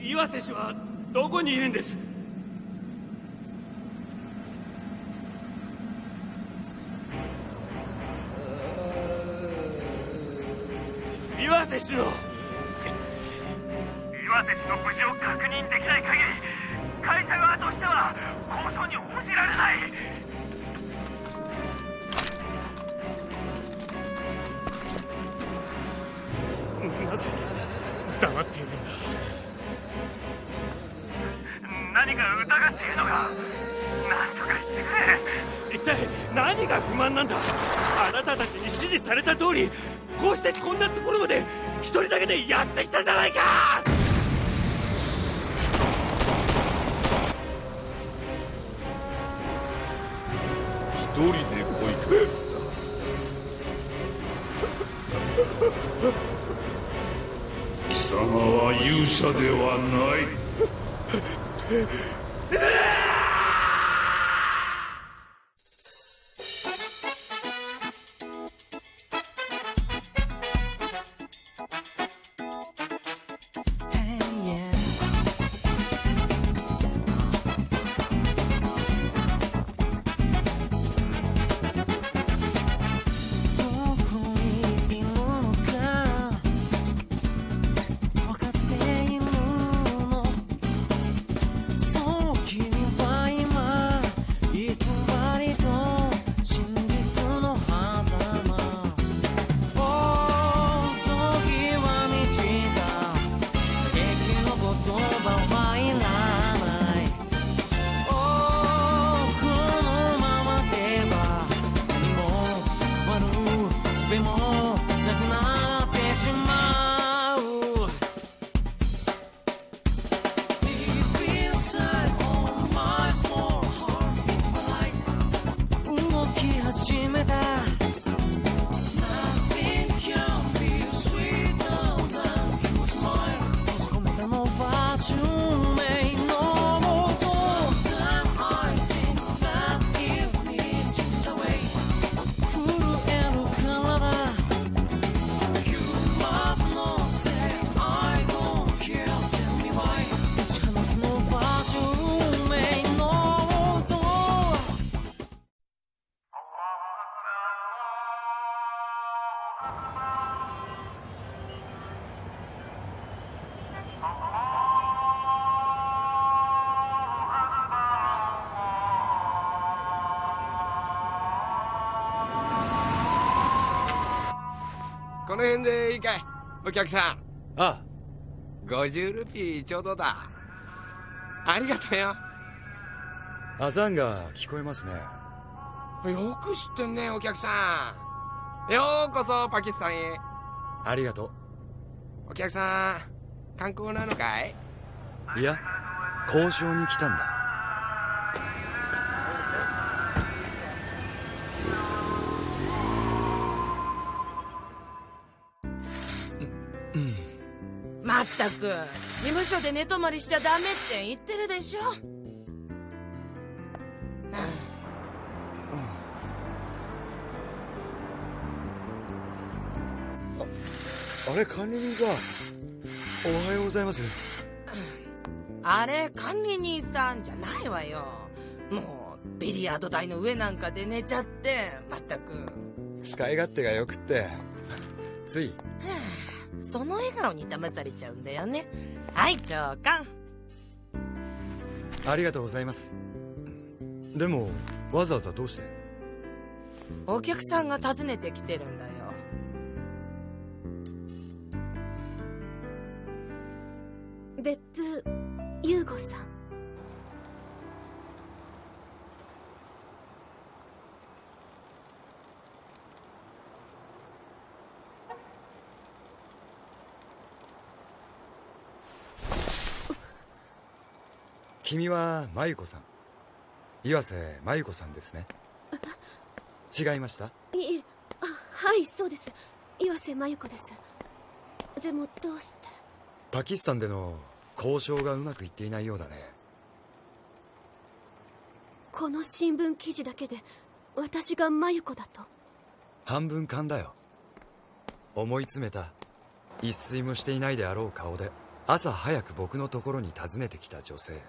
岩瀬氏はどこにいるんです？岩瀬氏の無事を確認できない限り会社側としては交渉に応じられない。なぜ黙っているんだ。何か疑っているのか。何とかしてくれ。一体何が不満なんだ。あなたたちに指示された通りこうしてこんなところまで一人だけでやってきたじゃないか。一人で来いと言った。貴様は勇者ではない。この辺でいいかい、お客さん。ああ、50ルピーちょうどだ。ありがとうよ。アザンが聞こえますね。よく知ってんね、お客さん。ようこそパキスタンへ。ありがとお客さん、観光なのかい？う。いや、交渉に来たんだ。まったく事務所で寝泊まりしちゃダメって言ってるでしょ。あれ、管理人さん、おはようございます。あれ、管理人さんじゃないわよ。もうビリヤード台の上なんかで寝ちゃって、まったく使い勝手がよくってつい。その笑顔に騙されちゃうんだよね。はい、長官。ありがとうございます。でもわざわざどうして？お客さんが訪ねてきてるんだよ。別府優吾さん。君は真由子さん、岩瀬真由子さんですね。違いました？いえ、はい、そうです。岩瀬真由子です。でもどうして？パキスタンでの交渉がうまくいっていないようだね。この新聞記事だけで私が真由子だと？半分勘だよ。思い詰めた、一睡もしていないであろう顔で朝早く僕のところに訪ねてきた女性。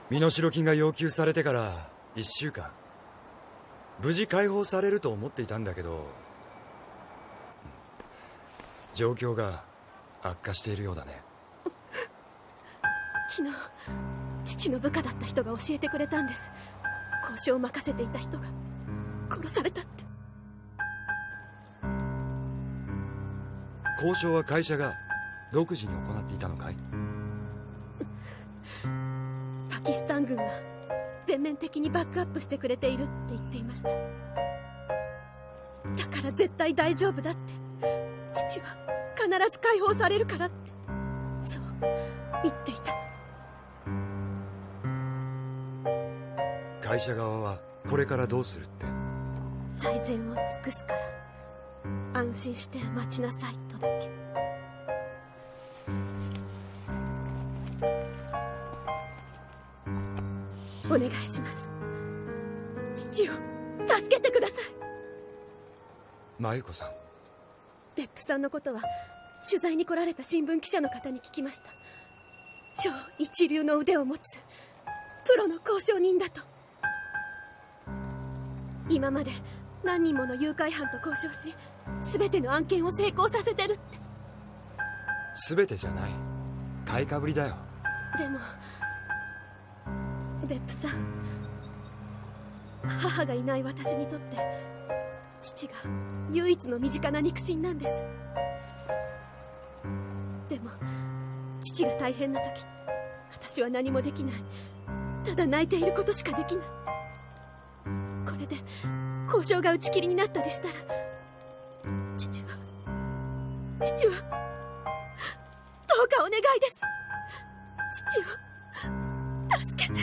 身代金が要求されてから1週間、無事解放されると思っていたんだけど、状況が悪化しているようだね。昨日父の部下だった人が教えてくれたんです。交渉を任せていた人が殺されたって。交渉は会社が独自に行っていたのかい？パキスタン軍が全面的にバックアップしてくれているって言っていました。だから絶対大丈夫だって、父は必ず解放されるからって、そう言っていたの。会社側はこれからどうするって？最善を尽くすから安心して待ちなさいとだけ。お願いします。父を助けてください。真由子さん。別府さんのことは取材に来られた新聞記者の方に聞きました。超一流の腕を持つプロの交渉人だと。今まで何人もの誘拐犯と交渉し、全ての案件を成功させてるって。全てじゃない、買いかぶりだよ。でも別府さん、母がいない私にとって父が唯一の身近な肉親なんです。でも父が大変な時、私は何もできない。ただ泣いていることしかできない。これで交渉が打ち切りになったりしたら、父はどうかお願いです。父を助けて。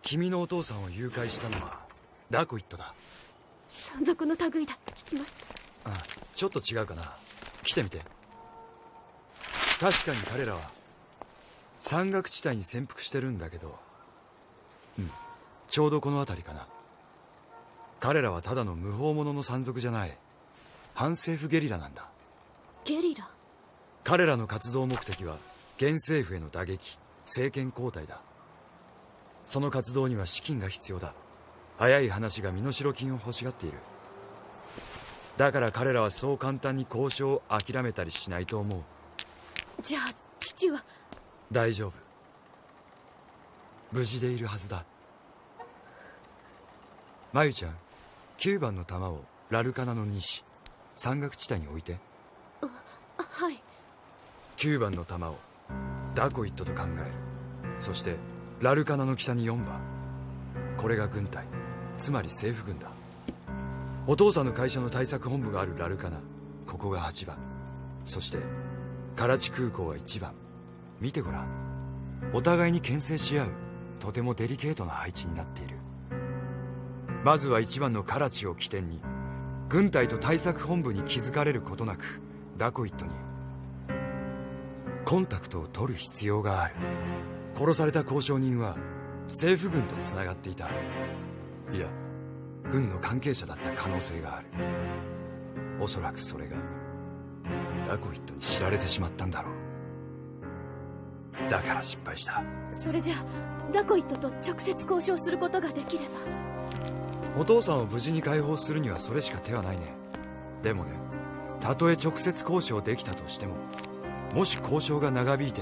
君のお父さんを誘拐したのはダコイットだ。山賊の類だって聞きました。あ、ちょっと違うかな。来てみて。確かに彼らは山岳地帯に潜伏してるんだけど、ちょうどこの辺りかな。彼らはただの無法者の山賊じゃない、反政府ゲリラなんだ。ゲリラ？彼らの活動目的は現政府への打撃、政権交代だ。その活動には資金が必要だ。早い話が身代金を欲しがっている。だから彼らはそう簡単に交渉を諦めたりしないと思う。じゃあ父は？大丈夫、無事でいるはずだ。真由ちゃん、9番の弾をラルカナの西、山岳地帯に置いて。はい。9番の弾をダコイットと考える。そしてラルカナの北に4番、これが軍隊、つまり政府軍だ。お父さんの会社の対策本部があるラルカナ、ここが8番、そしてカラチ空港が1番。見てごらん、お互いに牽制し合うとてもデリケートな配置になっている。まずは1番のカラチを起点に軍隊と対策本部に気づかれることなくダコイットにコンタクトを取る必要がある。殺された交渉人は政府軍とつながっていた。いや、軍の関係者だった可能性がある。おそらくそれがダコイットに知られてしまったんだろう。だから失敗した。それじゃあダコイットと直接交渉することができれば。お父さんを無事に解放するにはそれしか手はないね。でもね、たとえ直接交渉できたとしても、もし交渉が長引いて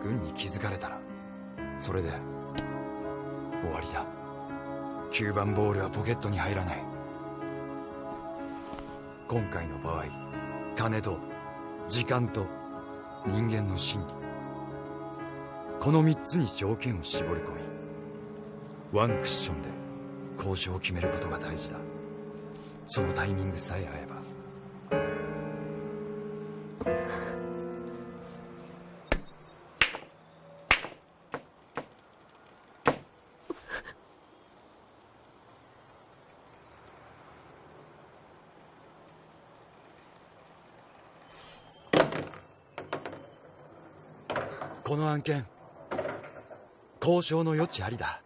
軍に気づかれたら、それで終わりだ。9番ボールはポケットに入らない。今回の場合、金と時間と人間の心理、この3つに条件を絞り込み、ワンクッションで交渉を決めることが大事だ。そのタイミングさえ合えば。この案件、交渉の余地ありだ。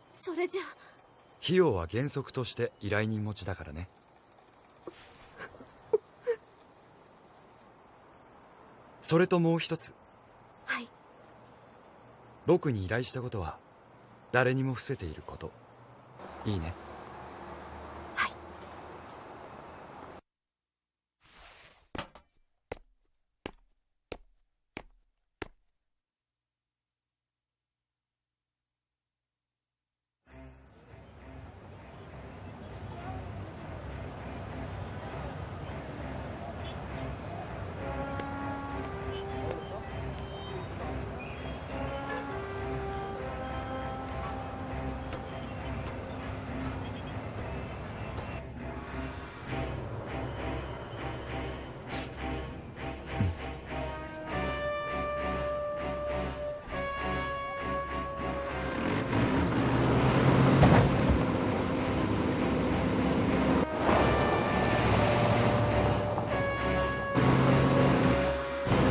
それじゃあ費用は原則として依頼人持ちだからね。それともう一つ。はい。僕に依頼したことは誰にも伏せていること。いいね。はい。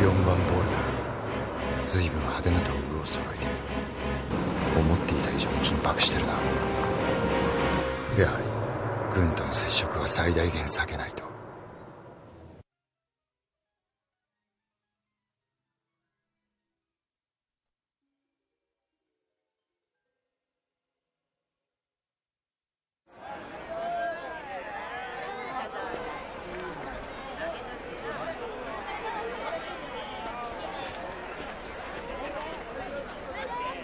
4番ボールが随分派手な道具を揃えて思っていた以上に緊迫してるな。やはり軍との接触は最大限避けないと。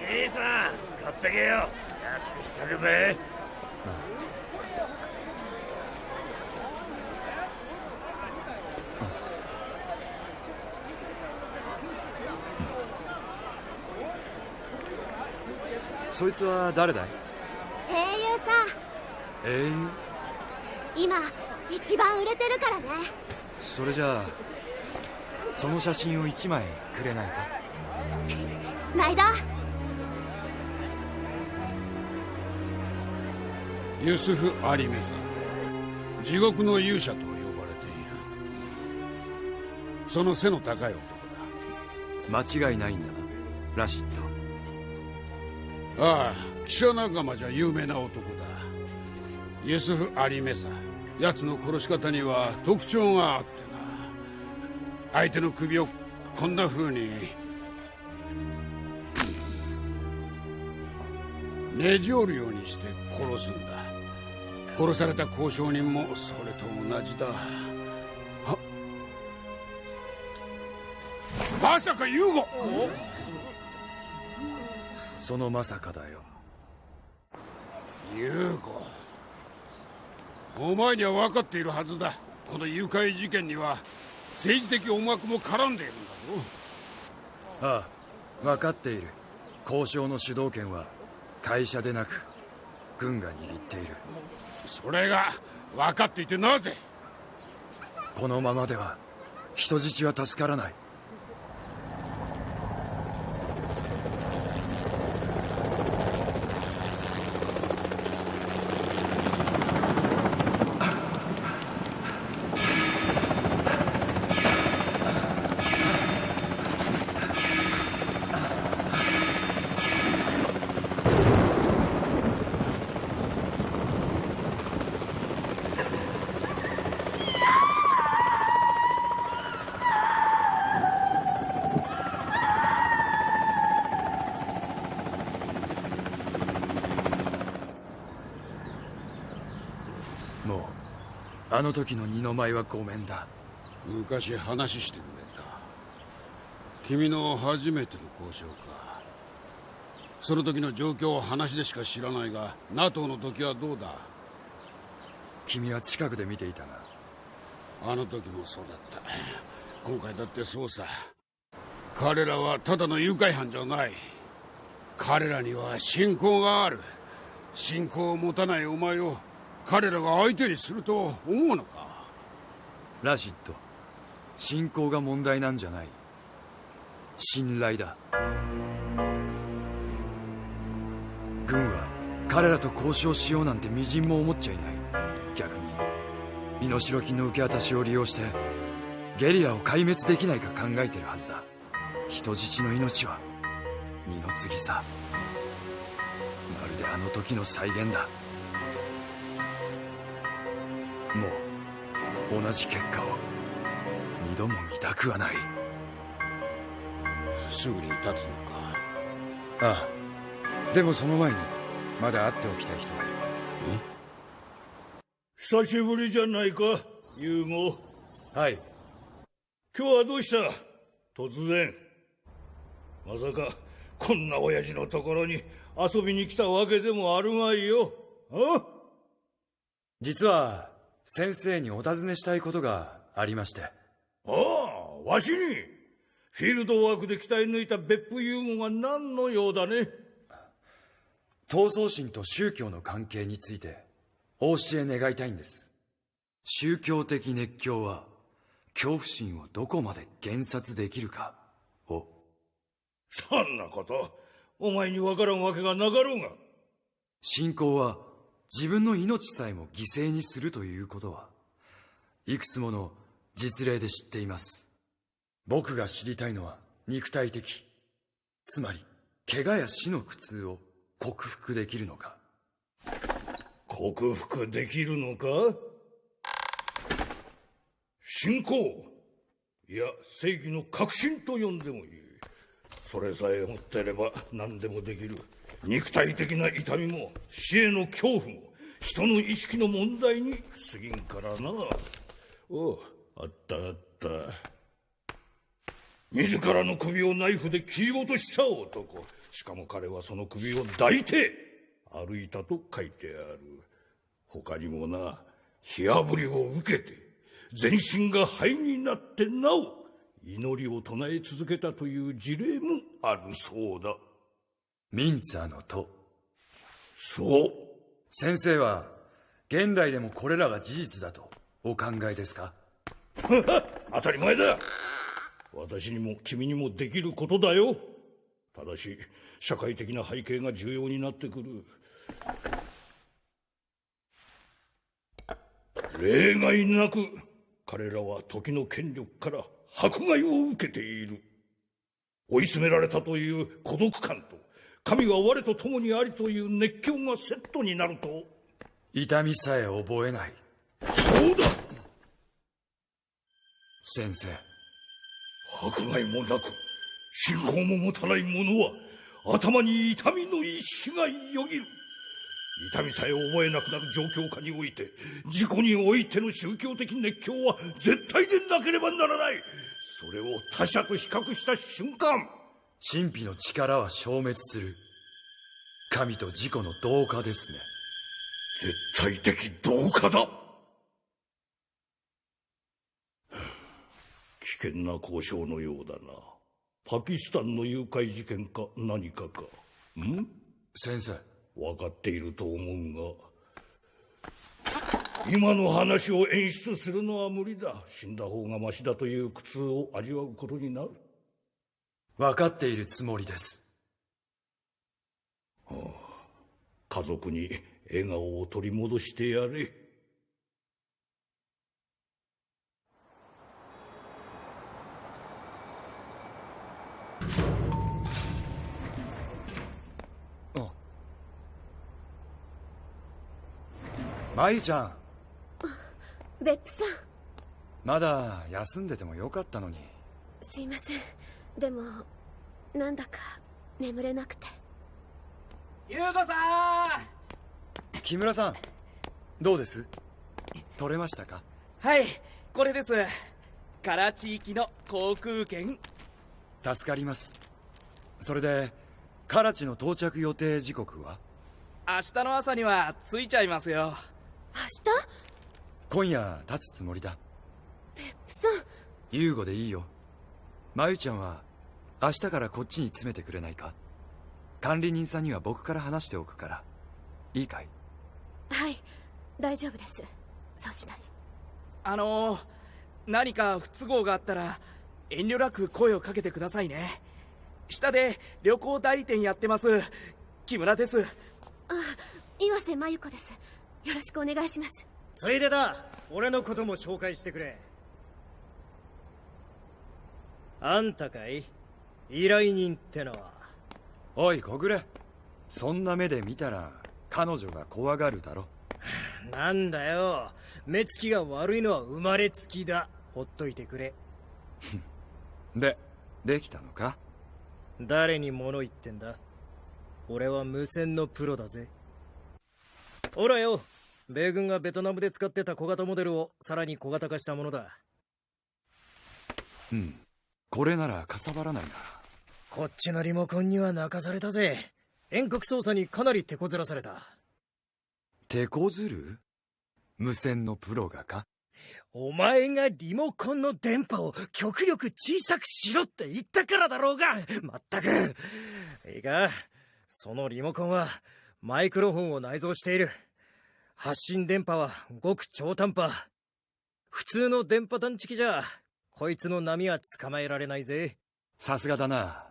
兄さん、買ってけよ。安くしとくぜ。そいつは誰だい？英雄さ。英雄？今一番売れてるからね。それじゃあその写真を1枚くれないか？ライド。ユスフ・アリメさん、地獄の勇者と呼ばれている。その背の高い男だ。間違いないんだな、ラシッド。ああ、記者仲間じゃ有名な男だ。ユスフ・アリメさ。奴の殺し方には特徴があってな。相手の首をこんな風にねじ折るようにして殺すんだ。殺された交渉人もそれと同じだ。まさかユーゴ！そのまさかだよ。ユーゴ、お前には分かっているはずだ。この誘拐事件には政治的思惑も絡んでいるんだぞ。ああ、分かっている。交渉の主導権は会社でなく軍が握っている。それが分かっていてなぜ？このままでは人質は助からない。もうあの時の二の舞はごめんだ。昔話してくれた。君の初めての交渉か。その時の状況を話でしか知らないが、 NATO の時はどうだ？君は近くで見ていたな。あの時もそうだった。今回だってそうさ。彼らはただの誘拐犯じゃない。彼らには信仰がある。信仰を持たないお前を彼らが相手にすると思うのか？ラシッド、信仰が問題なんじゃない。信頼だ。軍は彼らと交渉しようなんてみじんも思っちゃいない。逆に身代金の受け渡しを利用してゲリラを壊滅できないか考えてるはずだ。人質の命は二の次さ。まるであの時の再現だ。もう同じ結果を二度も見たくはない。すぐに立つのか。ああ、でもその前にまだ会っておきたい人がいる。久しぶりじゃないか、ユーゴ。はい。今日はどうした？突然。まさかこんな親父のところに遊びに来たわけでもあるまいよ。あ？実は先生にお尋ねしたいことがありまして。ああ、わしにフィールドワークで鍛え抜いた別府ユーゴが何の用だね。闘争心と宗教の関係についてお教え願いたいんです。宗教的熱狂は恐怖心をどこまで減殺できるかを。そんなことお前に分からんわけがなかろうが。信仰は自分の命さえも犠牲にするということはいくつもの実例で知っています。僕が知りたいのは肉体的、つまり怪我や死の苦痛を克服できるのか。克服できるのか？信仰、いや正義の確信と呼んでもいい。それさえ持っていれば何でもできる。肉体的な痛みも死への恐怖も人の意識の問題に過ぎんからな。おう、あったあった。自らの首をナイフで切り落とした男。しかも彼はその首を抱いて歩いたと書いてある。他にもな、火あぶりを受けて全身が灰になってなお祈りを唱え続けたという事例もあるそうだ。ミンツァーの塔。そう。先生は現代でもこれらが事実だとお考えですか？当たり前だ。私にも君にもできることだよ。ただし社会的な背景が重要になってくる。例外なく彼らは時の権力から迫害を受けている。追い詰められたという孤独感と神は我と共にありという熱狂がセットになると痛みさえ覚えない。そうだ。先生、迫害もなく信仰も持たない者は頭に痛みの意識がよぎる。痛みさえ覚えなくなる状況下において自己においての宗教的熱狂は絶対でなければならない。それを他者と比較した瞬間、神秘の力は消滅する。神と自己の同化ですね。絶対的同化だ。危険な交渉のようだな。パキスタンの誘拐事件か何かか。先生、分かっていると思うが、今の話を演出するのは無理だ。死んだ方がマシだという苦痛を味わうことになる。分かっているつもりです。家族に笑顔を取り戻してやれ。マユちゃん。別府さん。まだ休んでてもよかったのに。すいません。でもなんだか眠れなくて。ユーゴさん。木村さん、どうです？取れましたか？はい、これです。カラチ行きの航空券。助かります。それでカラチの到着予定時刻は？明日の朝には着いちゃいますよ。明日？今夜立つつもりだ。別府さん。ユーゴでいいよ。マユちゃんは明日からこっちに詰めてくれないか？管理人さんには僕から話しておくから。いいかい？はい、大丈夫です。そうします。何か不都合があったら遠慮なく声をかけてくださいね。下で旅行代理店やってます木村です。岩瀬真由子です。よろしくお願いします。ついでだ、俺のことも紹介してくれ。あんたかい？依頼人ってのは。おい小暮、そんな目で見たら彼女が怖がるだろ。なんだよ、目つきが悪いのは生まれつきだ。ほっといてくれ。できたのか？誰に物言ってんだ。俺は無線のプロだぜ。ほらよ、米軍がベトナムで使ってた小型モデルをさらに小型化したものだ。これならかさばらないな。こっちのリモコンには泣かされたぜ。遠隔操作にかなり手こずらされた。手こずる？無線のプロがか？お前がリモコンの電波を極力小さくしろって言ったからだろうが。まったく。いいか、そのリモコンはマイクロフォンを内蔵している。発信電波はごく超短波。普通の電波探知機じゃこいつの波は捕まえられないぜ。さすがだな。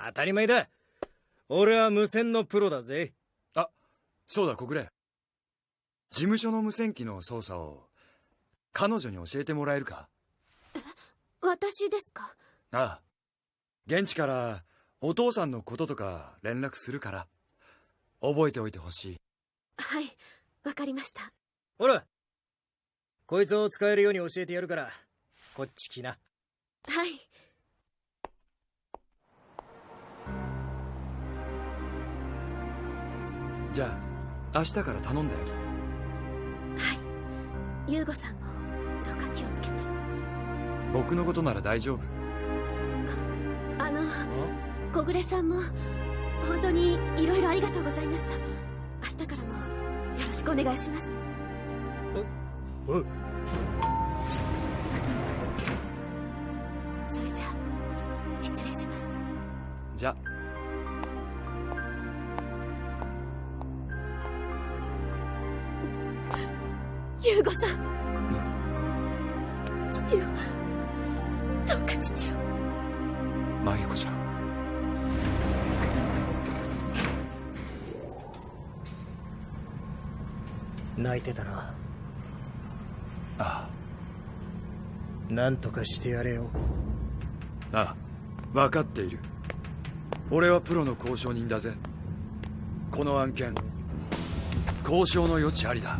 当たり前だ。俺は無線のプロだぜ。あ、そうだ小暮。事務所の無線機の操作を彼女に教えてもらえるか？私ですか？ああ、現地からお父さんのこととか連絡するから覚えておいてほしい。はい、わかりました。ほら、こいつを使えるように教えてやるからこっち来な。はい。じゃあ明日から頼んだよ。はい、ユーゴさんもどうか気をつけて。僕のことなら大丈夫。小暮さんも本当にいろいろありがとうございました。明日からもよろしくお願いします。それじゃあ失礼します。じゃあユーゴさん、父をどうか父を。マユコちゃん、泣いてたな。あなんとかしてやれよ。あ、分かっている。俺はプロの交渉人だぜ。この案件交渉の余地ありだ。